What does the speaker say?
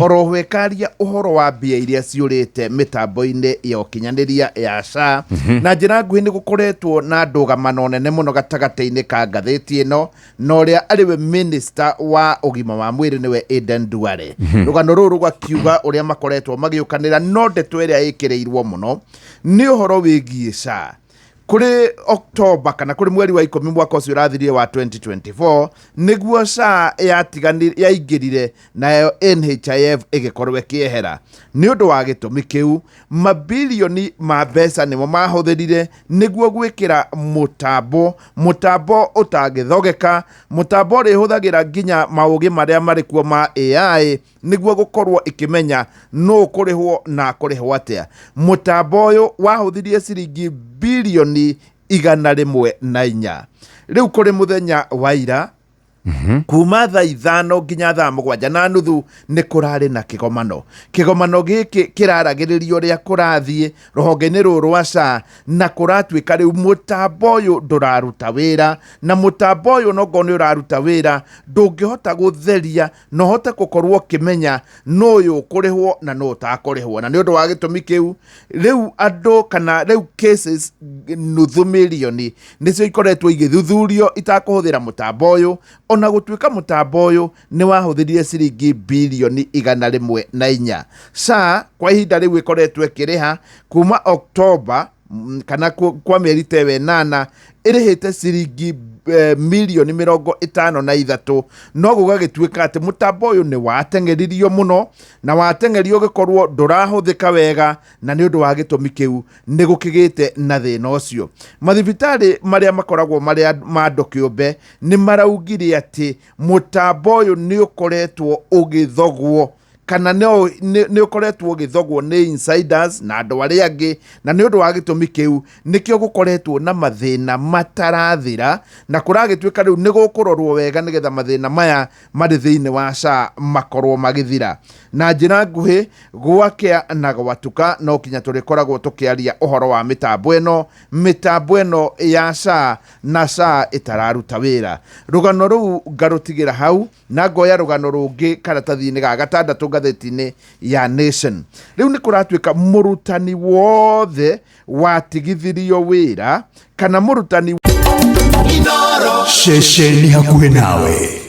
orohwekaria uhoro wa mbia iria ciurite mitambo-ini ya ukinyaniria ya SHA na njira nguhi ni gukoretwo na ndugamano nene muno gatagati-ini ka ngathiti ino na uria ariwe minister wa ugima wa mwiri niwe Aden Duale. Rugano ruru rwakiuga uria makoretwo magiukanira no ndeto iria ikireirwo muno ni uhoro wigie SHA. Kuri Oktoba kana kuri mweri wa 10 mwaka ucio urathirie wa 2024 niguo SHA yaingirire nayo NHIF igikorwo kiehera ni undu wa gitumi kiu mabilioni ma mbeca nimo mahuthirire niguo gwikira mutambo utagithogeka, mutambo ri huthagira nginya maugi maria mari kuo ma AI niguo gukorwo ikimenya no kurihwo na kurihwo atia. Mutambo uyu wahuthirie ciringi bilioni 104. Riu kuri muthenya wa ira kuma thaa 5 nginya thaa 7:30 ni kurari na kigomano giki kiraragiririo ria kurathie ruhonge-ini ruru rwa SHA na kuratwika riu mutambo uyu nduraruta wira na mutambo uyu no ngoni uraruta wira ndungihota gutheria no hote gukorwo kimenya no uyu kurihwo na no utakurihwo na ni undu wa gitumi kiu riu andu kana riu cases nuthu milioni nicio ikoretwo igithuthurio itakuhuthira mutambo uyu ona gutwika mutambo uyu ni wahuthirie ciringi bilioni 104. SHA kwa ihinda riu ikoretwo ikiriha kuma Oktoba kana kwa mieri 8 irihite ciringi milioni 53 no gugagitwika ati mutambo uyu ni watengeririo muno na watengerio gikorwo ndurahuthika wega na ni undu wa gitumi kiu ni gukigite na thina ucio. Mathibitari maria makoragwo maria mando kiumbe ni maraugire ati mutambo uyu ni ukoretwo ugithogwo kana ni ukoretwo ugithogwo ni insiders na andu aria angi na ni undu wa gitumi kiu nikio gukoretwo na mathina matarathira na kuragitwika riu ni gukurorwo wega nigetha mathina maya mari thiini wa SHA makorwo magithira na njira nguhi gwakia na gwatuka no kinya turikoragwo tukiaria uhoro wa mitambo eno ya SHA na SHA itararuta wira. Rugano ruu ngarutigira hau na ngoya rugano rungi karatathi-ini ga gatandatu ngatheti-ini ya Nation. Riu ni kuratwika murutani wothe watigithirio wira kana murutani shesheni hakuhe nawe.